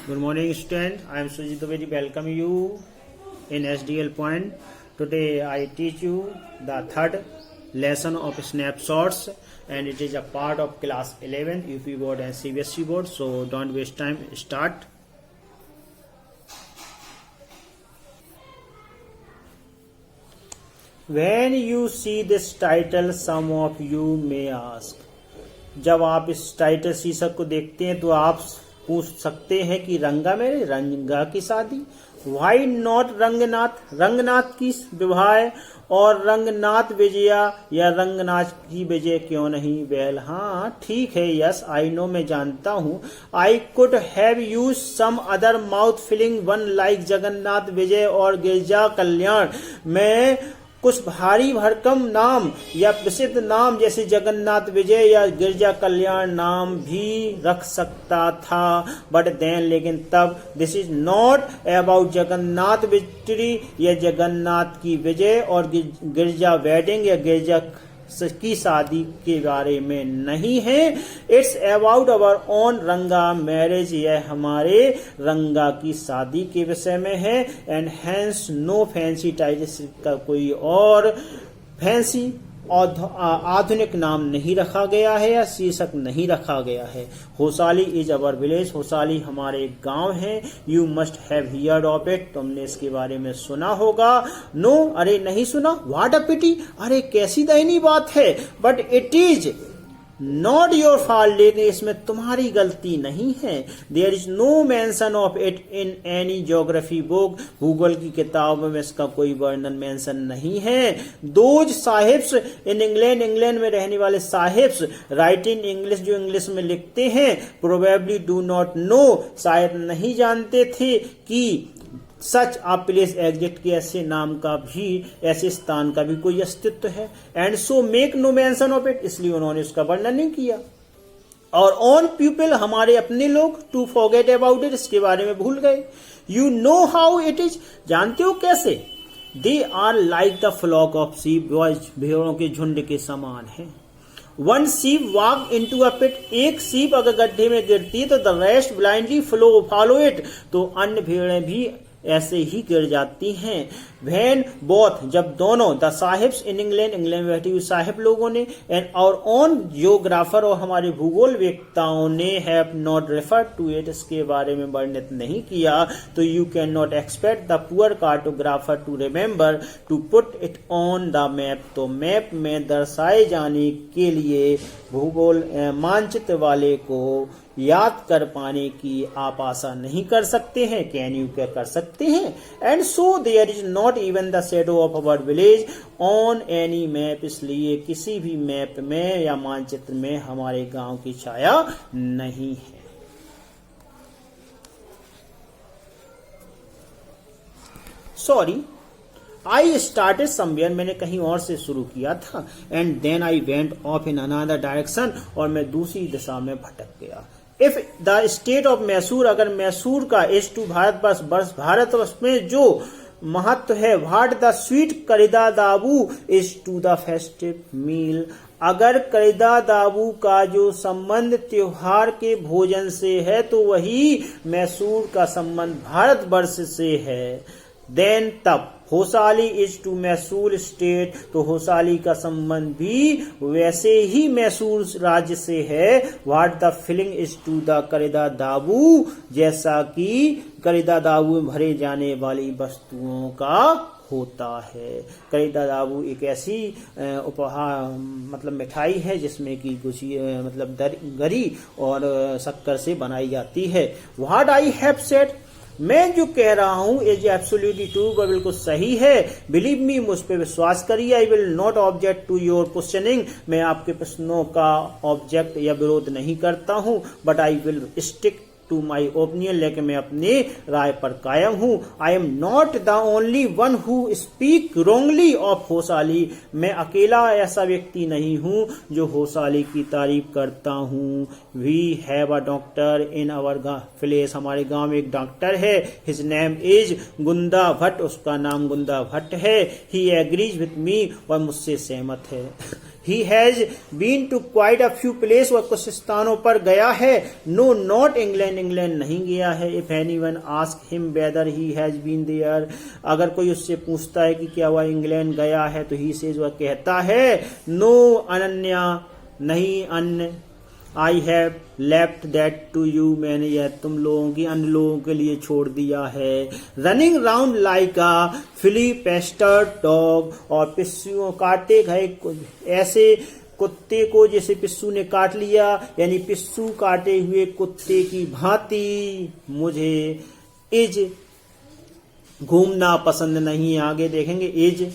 Good morning, student. I am Sujit Dubedi. Welcome you in SDL Point. Today I teach you the third lesson of snapshots, and it is a part of class 11 UP board and CBSE board. So don't waste time. Start. When you see this title, some of you may ask. जब आप इस title शीर्षक को देखते हैं तो आप पूछ सकते हैं कि रंगा मेरे रंगा की शादी, वाई नॉट रंगनाथ, रंगनाथ की विवाह और रंगनाथ विजया या रंगनाथ की विजय क्यों नहीं। वेल हाँ ठीक है, यस आई नो, मैं जानता हूँ। I could have use some other mouth filling one like Jagannath Vijay और गिरजा कल्याण। मैं कुछ भारी भरकम नाम या प्रसिद्ध नाम जैसे जगन्नाथ विजय या गिरजा कल्याण नाम भी रख सकता था, बट देन लेकिन तब this is not about Jagannath victory या जगन्नाथ की विजय और गिरजा वेडिंग या गिरजा की शादी के बारे में नहीं है। It's about our own Ranga marriage, यह हमारे रंगा की शादी के विषय में है। And hence no fancy title का कोई और फैंसी आधुनिक नाम नहीं रखा गया है या शीर्षक नहीं रखा गया है। Hosali is our village, Hosali हमारे गांव है। You must have heard of it, तुमने इसके बारे में सुना होगा। नो, अरे नहीं सुना। व्हाट अ पिटी, अरे कैसी दयनीय बात है। But it is not your fault, लेकिन इसमें तुम्हारी गलती नहीं है। There is no mention of it in any geography book, भूगोल की किताब में इसका कोई वर्णन मेंशन नहीं है। Those sahibs in England, England में रहने वाले साहिब्स, राइट इन इंग्लिश, जो इंग्लिश में लिखते हैं, प्रोबेबली डू नॉट नो, शायद नहीं जानते थे कि सच आ प्लेस एग्जिट के ऐसे नाम का भी, ऐसे स्थान का भी कोई अस्तित्व है। And so make no mention of it, इसलिए उन्होंने उसका वर्णन नहीं किया। और ऑन पीपल, हमारे अपने लोग, टू फॉरगेट अबाउट इट, इसके बारे में भूल गए। You know how it is, जानते हो कैसे। They are like the flock of sheep, भेड़ों के झुंड के समान है। One sheep walk into a pit, एक शीप अगर गड्ढे में गिरती है तो the rest blindly follow it, तो अन्य भेड़ें भी ऐसे ही गिर जाती हैं। वैन बोथ, जब दोनों, the sahibs in England, England में बैठे हुए साहिब लोगों ने, एंड और ऑन जियोग्राफर, और हमारे भूगोल वेत्ताओं ने, have not referred to it, इसके बारे में वर्णित नहीं किया, तो you can not expect the poor cartographer to remember to put it on the map, तो मैप में दर्शाए जाने के लिए भूगोल मानचित्र वाले को याद कर पाने की आप आशा नहीं कर सकते हैं। कैन यू, क्या कर सकते हैं। And so there is not even the shadow of our village on any map, इसलिए किसी भी मैप में या मानचित्र में हमारे गांव की छाया नहीं है। सॉरी, आई स्टार्टेड समवेयर, मैंने कहीं और से शुरू किया था। And then I went off in another direction, और मैं दूसरी दिशा में भटक गया। If the state of Mysore, अगर मैसूर का इज टू भारतवर्ष, भारतवर्ष में जो महत्व है, व्हाट द स्वीट करिदा दाबू इज टू द फेस्टिव मील, अगर करिदा दाबू का जो संबंध त्योहार के भोजन से है तो वही मैसूर का संबंध भारतवर्ष से है। देन तब Hosali is to Mysore state, तो होसाली का संबंध भी वैसे ही मैसूर राज्य से है। What the filling is to the करिदा दाबू, जैसा कि करिदा दाबू में भरे जाने वाली वस्तुओं का होता है। करिदा दाबू एक ऐसी उपहार मतलब मिठाई है जिसमें कि मतलब गरी और शक्कर से बनाई जाती है। व्हाट आई हैव सेड, मैं जो कह रहा हूं इज एब्सोल्युटली ट्रू, वह बिल्कुल सही है। बिलीव मी, मुझ पे विश्वास करिए। I will not object to your questioning, मैं आपके प्रश्नों का ऑब्जेक्ट या विरोध नहीं करता हूं, but I will stick to my opinion, लेकिन मैं अपनी राय पर कायम हूं। I am not the only one who speak wrongly of Hosahalli, मैं अकेला ऐसा व्यक्ति नहीं हूं जो होसाली की तारीफ करता हूं। We have a doctor in our village, हमारे गांव में एक डॉक्टर है। His name is Gunda Bhatt, उसका नाम गुंदा भट्ट है। ही एग्रीज विथ मी, वह मुझसे सहमत है। He has been to quite a few place, वह कुछ स्थानों पर गया है। नो नॉट इंग्लैंड, इंग्लैंड नहीं गया है। If anyone ask him whether he has been there, अगर कोई उससे पूछता है कि क्या वह इंग्लैंड गया है तो ही सेज, वह कहता है नो अनन्या, नहीं अन्य, I have left that to you, मैंने यह तुम लोगों की अन्य लोगों के लिए छोड़ दिया है। Running round like a flea pester dog, और पिस्सू काटे गए ऐसे कुत्ते को जैसे पिस्सू ने काट लिया, यानी पिस्सू काटे हुए कुत्ते की भांति मुझे इज घूमना पसंद नहीं। आगे देखेंगे इज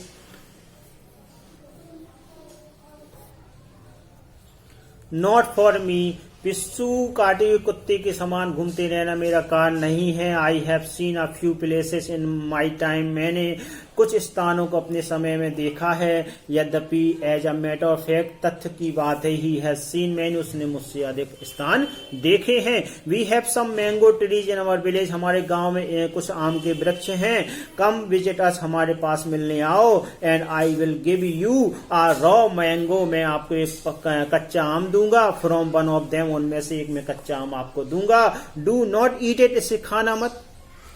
नॉट फॉर मी, पिस्सू काटे हुए कुत्ते के समान घूमते रहना मेरा कारण नहीं है। I have seen a few places in my time, मैंने कुछ स्थानों को अपने समय में देखा है। यद्यपि as a matter of fact, तथ्य की बात है, ही हैज सीन, मैंने उसने मुझसे अधिक स्थान देखे हैं। We have some mango trees in our village, हमारे गांव में कुछ आम के वृक्ष हैं। कम विजिट अस, हमारे पास मिलने आओ। And I will give you a raw mango, मैं आपको एक कच्चा आम दूंगा। फ्रॉम वन ऑफ देम, उनमें से एक में कच्चा आम आपको दूंगा। डू नॉट ईट इट, इसे खाना मत,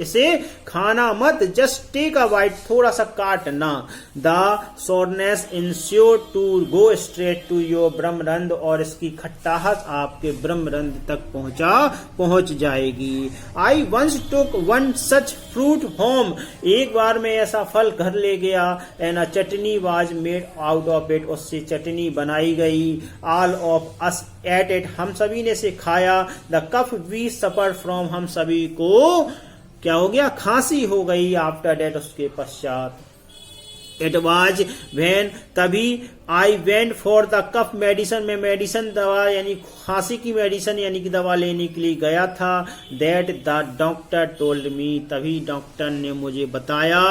इसे खाना मत। जस्ट टेक अ बाइट, थोड़ा सा काटना। The soreness is sure to go straight to your brahmarandhra, और इसकी खट्टाहट आपके ब्रह्मरंध्र तक पहुंच जाएगी। I once took one such fruit home, एक बार मैं ऐसा फल घर ले गया। And a chutney was made out of it, उससे चटनी बनाई गई। All of us ate it, हम सभी ने से खाया। The cough we suffer from, हम सभी को क्या हो गया, खांसी हो गई। आफ्टर डेट, उसके पश्चात। इट वाज व्हेन, तभी। I went for the cough medicine, में मेडिसन दवा यानी खांसी की मेडिसन यानी कि दवा लेने के लिए गया था। That the doctor told me, तभी डॉक्टर ने मुझे बताया।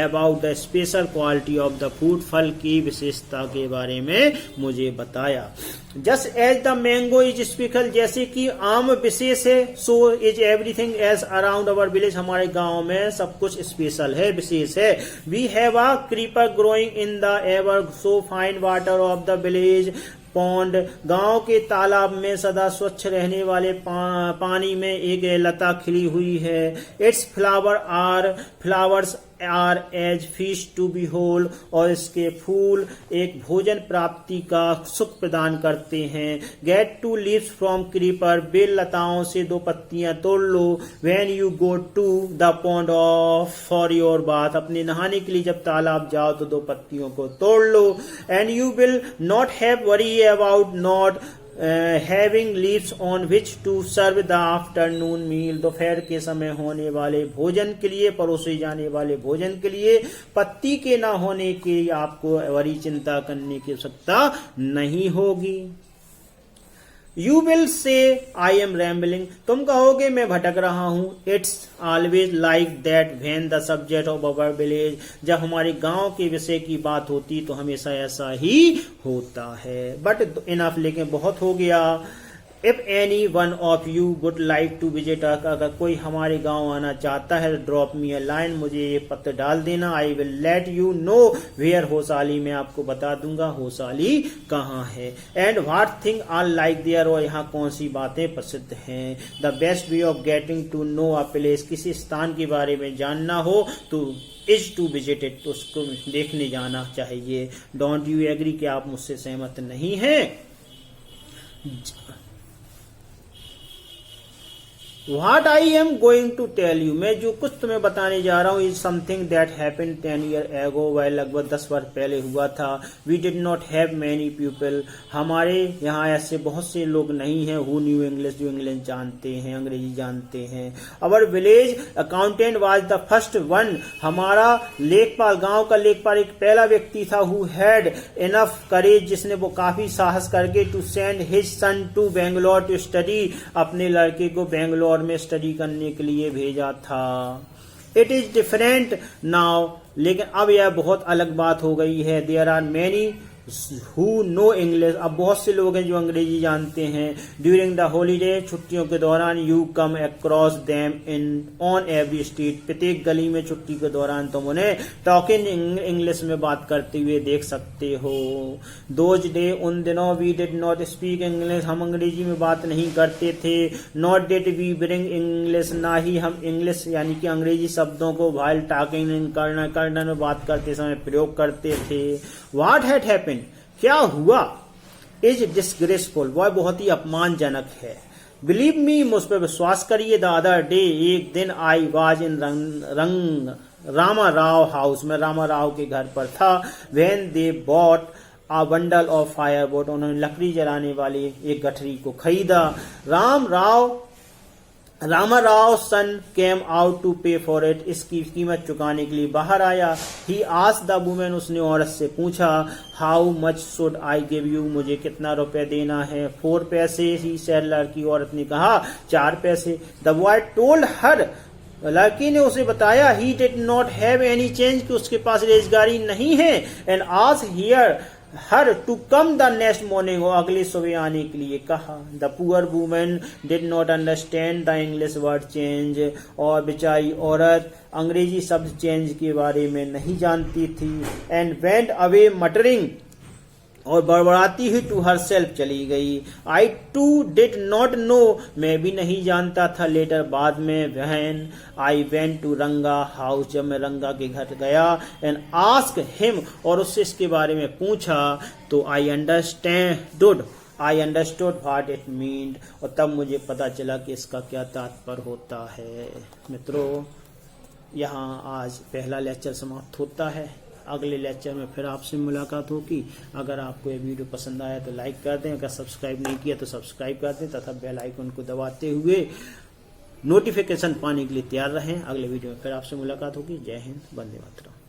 About the special quality of the food, फल की विशेषता के बारे में मुझे बताया। Just as the mango is special, जैसे कि आम विशेष है, so is everything as around our village, हमारे गांव में सब कुछ स्पेशल है, विशेष है। We have a creeper growing in the ever so fine water of the village pond, गांव के तालाब में सदा स्वच्छ रहने वाले पानी में एक लता खिली हुई है। Its flowers are as fish to be whole, और इसके फूल एक भोजन प्राप्ति का सुख प्रदान करते हैं। Get two leaves from creeper, बेल लताओं से 2 पत्तियां तोड़ लो। When you go to the pond of for your bath, अपने नहाने के लिए जब तालाब जाओ तो 2 पत्तियों को तोड़ लो। And you will not have worry about not having leaves on which to serve the afternoon meal, दोपहर के समय होने वाले भोजन के लिए, परोसे जाने वाले भोजन के लिए पत्ती के ना होने की आपको बड़ी चिंता करने की आवश्यकता नहीं होगी। You will say I am rambling, तुम कहोगे मैं भटक रहा हूं। It's always like that when the subject of our village, जब हमारे गांव के विषय की बात होती तो हमेशा ऐसा ही होता है। बट इनफ, लेकिन बहुत हो गया। If any one of you would like to visit, अगर कोई हमारे गांव आना चाहता है ड्रॉप मी अ लाइन, मुझे ये पत्र डाल देना। I will let you know where Hosahalli, मैं आपको बता दूंगा होसाली कहाँ है। And what thing are like there, और यहाँ कौन सी बातें प्रसिद्ध हैं। The best way of getting to know a place, किसी स्थान के बारे में जानना हो तो इज टू विजिट इट, तो उसको देखने जाना चाहिए। डोंट यू एग्री, कि आप मुझसे सहमत नहीं हैं। What I am going to tell you, मैं जो कुछ तुम्हें बताने जा रहा हूँ, is something that happened 10 years ago, वह लगभग 10 वर्ष पहले हुआ था। We did not have many people, हमारे यहाँ ऐसे बहुत से लोग नहीं हैं who knew English, जो इंग्लिश जानते हैं, अंग्रेजी जानते हैं। Our village accountant was the first one, हमारा लेखपाल, गांव का लेखपाल एक पहला व्यक्ति था who had enough courage, जिसने वो काफी साहस करके to send his son to Bangalore to study, अपने लड़के को बेंगलोर में स्टडी करने के लिए भेजा था। इट इज डिफरेंट नाउ, लेकिन अब यह बहुत अलग बात हो गई है। There are many who know English, अब बहुत से लोग हैं जो अंग्रेजी जानते हैं। ड्यूरिंग द हॉलीडे, छुट्टियों के दौरान, you come across them in on every street, प्रत्येक गली में छुट्टी के दौरान तुम उन्हें टॉकिंग इंग्लिश में बात करते हुए देख सकते हो। दोज डे, उन दिनों, we did not speak English, हम अंग्रेजी में बात नहीं करते थे। Not did we bring English, ना ही हम इंग्लिश यानी कि अंग्रेजी शब्दों को वाइल टॉकिंग करना में बात करते समय प्रयोग करते थे। व्हाट हैड हैपेंड, क्या हुआ। इज डिसग्रेसफुल, वह बहुत ही अपमानजनक है। बिलीव मी, मुझ पर विश्वास करिए। द अदर डे, एक दिन, I was in Rama Rao house, मैं रामा राव के घर पर था। When they bought a bundle of firewood, उन्होंने लकड़ी जलाने वाली एक गठरी को खरीदा। रामा राव सन केम आउट टू पे फॉर इट, इसकी कीमत चुकाने के लिए बाहर आया। ही आस्क्ड द वुमेन, उसने औरत से पूछा। How much should I give you, मुझे कितना रुपए देना है। 4 पैसे, ही सेड, लड़की औरत ने कहा 4 पैसे। द बॉय टोल्ड हर, लड़की ने उसे बताया, ही did not have any change, कि उसके पास रेजगारी नहीं है। एंड आज here her to come the next morning, और अगले सुबह आने के लिए कहा। The poor women did not understand the English word change, और बेचारी औरत अंग्रेजी शब्द चेंज के बारे में नहीं जानती थी। एंड वेंट अवे मटरिंग, और बड़बड़ाती हुई टू हर सेल्फ चली गई। आई टू डिड नॉट नो, मैं भी नहीं जानता था। लेटर, बाद में, वहन आई वेंट टू रंगा हाउस, जब मैं रंगा के घर गया। एंड आस्क हिम, और उससे इसके बारे में पूछा, तो I understood what it mean, और तब मुझे पता चला कि इसका क्या तात्पर्य होता है। मित्रों, यहाँ आज पहला लेक्चर समाप्त होता है। अगले लेक्चर में फिर आपसे मुलाकात होगी। अगर आपको ये वीडियो पसंद आया तो लाइक कर दें, अगर सब्सक्राइब नहीं किया तो सब्सक्राइब कर दें, तथा बेल आइकन को दबाते हुए नोटिफिकेशन पाने के लिए तैयार रहें। अगले वीडियो में फिर आपसे मुलाकात होगी। जय हिंद, वंदे मातरम।